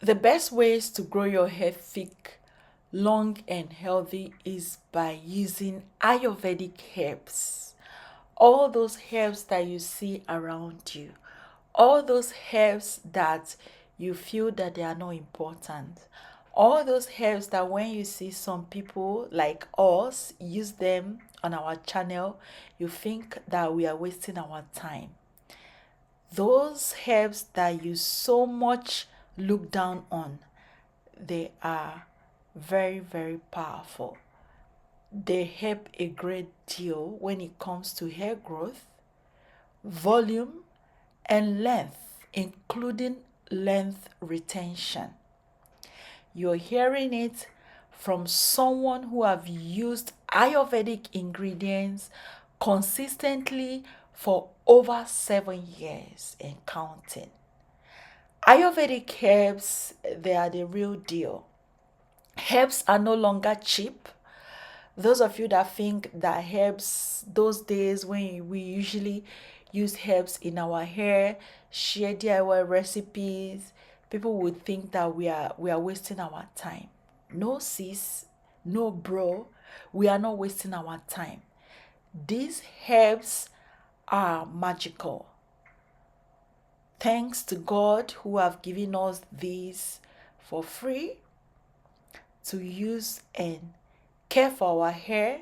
The best ways to grow your hair thick, long, and healthy is by using Ayurvedic herbs. All those herbs that you see around you, all those herbs that you feel that they are not important, all those herbs that when you see some people like us use them on our channel, you think that we are wasting our time. Those herbs that you so much look down on, they are very, very powerful. They help a great deal when it comes to hair growth, volume, and length, including length retention. You're hearing it from someone who have used Ayurvedic ingredients consistently for over 7 years and counting. Ayurvedic herbs, they are the real deal. Herbs are no longer cheap. Those of you that think that herbs, those days when we usually use herbs in our hair, share DIY recipes, people would think that we are wasting our time. No sis, no bro, we are not wasting our time. These herbs are magical. Thanks to God who have given us these for free to use and care for our hair,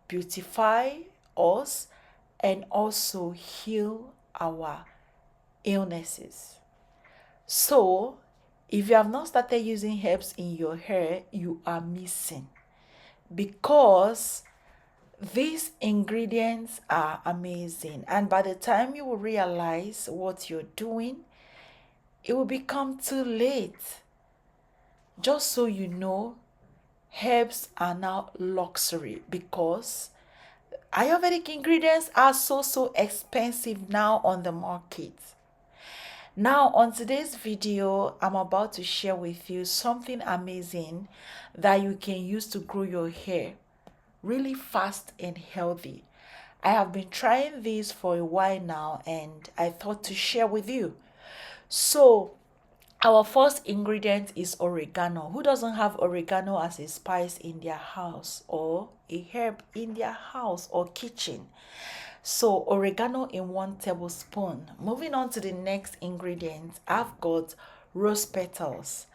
beautify us, and also heal our illnesses. So, if you have not started using herbs in your hair, you are missing, because these ingredients are amazing, and by the time you will realize what you're doing, it will become too late. Just so you know, herbs are now luxury because Ayurvedic ingredients are so expensive now on the market. Now, on today's video, I'm about to share with you something amazing that you can use to grow your hair really fast and healthy. I have been trying this for a while now and I thought to share with you. So, our first ingredient is oregano. Who doesn't have oregano as a spice in their house or a herb in their house or kitchen? So oregano in 1 tablespoon. Moving on to the next ingredient, I've got rose petals.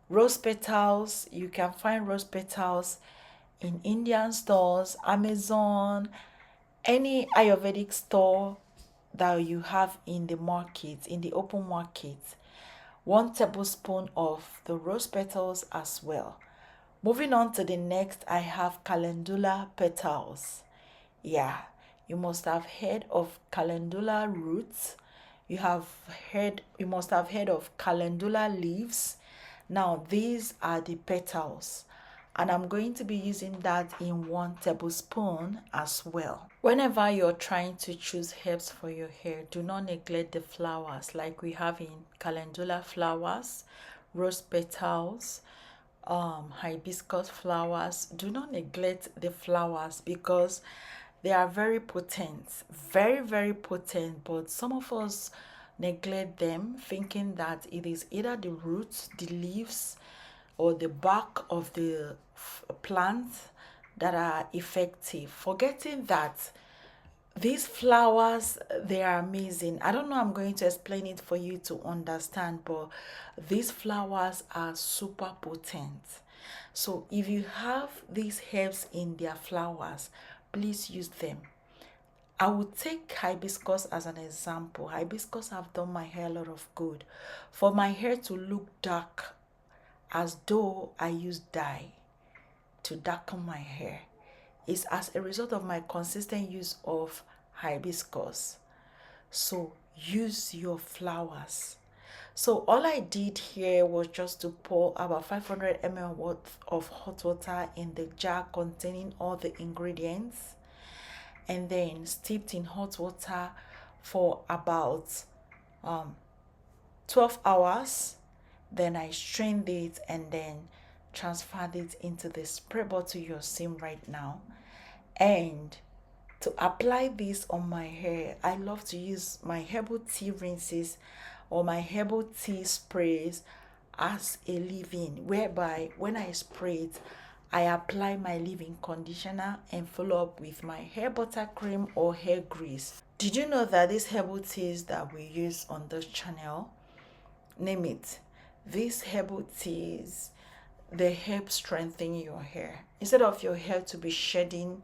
Rose petals, you can find rose petals in Indian stores, Amazon, any Ayurvedic store that you have in the market, in the open market. 1 tablespoon of the rose petals as well. Moving on to the next, I have calendula petals. Yeah, you must have heard of calendula roots. You must have heard of calendula leaves. Now, these are the petals, and I'm going to be using that in 1 tablespoon as well. Whenever you're trying to choose herbs for your hair, do not neglect the flowers like we have in calendula flowers, rose petals, hibiscus flowers. Do not neglect the flowers because they are very potent, very potent, but some of us neglect them thinking that it is either the roots, the leaves, or the bark of the plant that are effective, forgetting that these flowers, they are amazing. I don't know, I'm going to explain it for you to understand, but these flowers are super potent. So if you have these herbs in their flowers, please use them. I would take hibiscus as an example. Hibiscus have done my hair a lot of good. For my hair to look dark, as though I use dye to darken my hair, is as a result of my consistent use of hibiscus. So use your flowers. So all I did here was just to pour about 500 ml worth of hot water in the jar containing all the ingredients, and then steeped in hot water for about 12 hours. Then I strained it and then transferred it into the spray bottle you're seeing right now. And to apply this on my hair, I love to use my herbal tea rinses or my herbal tea sprays as a leave-in, whereby when I spray it, I apply my leave-in conditioner and follow up with my hair butter cream or hair grease. Did you know that these herbal teas that we use on this channel, name it, these herbal teas, they help strengthen your hair. Instead of your hair to be shedding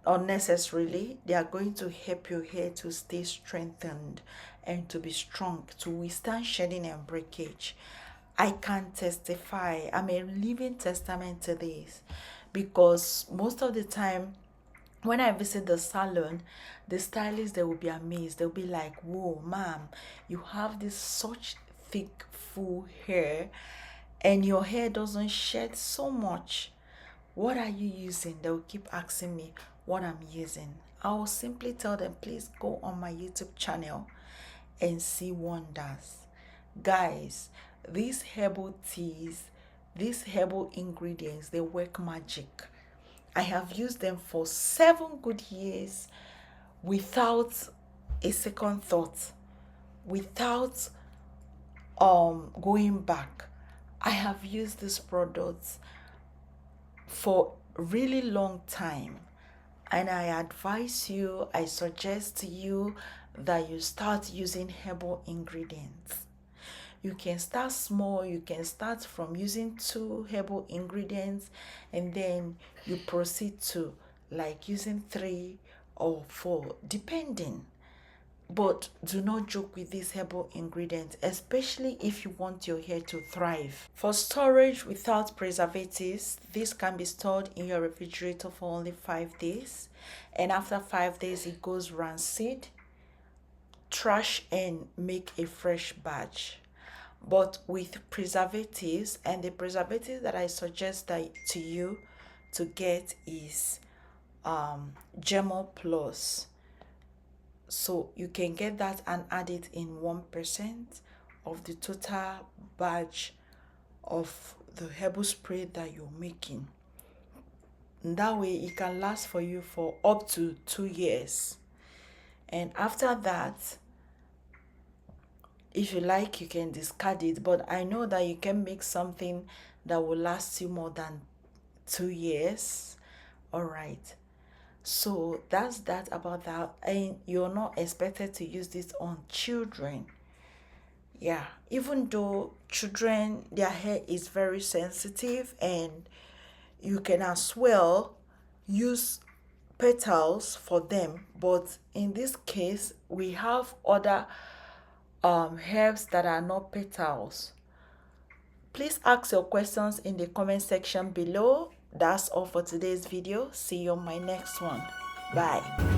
unnecessarily, they are going to help your hair to stay strengthened and to be strong, to withstand shedding and breakage. I can testify, I'm a living testament to this, because most of the time when I visit the salon, the stylists, they will be amazed. They'll be like, whoa, ma'am, you have this such thick, full hair and your hair doesn't shed so much. What are you using? They'll keep asking me what I'm using. I will simply tell them, please go on my YouTube channel and see wonders. Guys, these herbal teas, these herbal ingredients, they work magic. I have used them for 7 good years without a second thought, without going back. I have used these products for a really long time, and I advise you, I suggest to you that you start using herbal ingredients. You can start small. You can start from using 2 herbal ingredients, and then you proceed to like using 3 or 4, depending. But do not joke with these herbal ingredients, especially if you want your hair to thrive. For storage without preservatives, this can be stored in your refrigerator for only 5 days, and after 5 days it goes rancid. Trash and make a fresh batch. But with preservatives, and the preservatives that I suggest that to you to get is Gemo Plus. So you can get that and add it in 1% of the total batch of the herbal spray that you're making. And that way it can last for you for up to 2 years. And after that, if you like, you can discard it, but I know that you can make something that will last you more than 2 years. All right, so that's that about that. And you're not expected to use this on children. Yeah, even though children, their hair is very sensitive, and you can as well use petals for them, but in this case we have other herbs that are not petals. Please ask your questions in the comment section below. That's all for today's video. See you on my next one. Bye.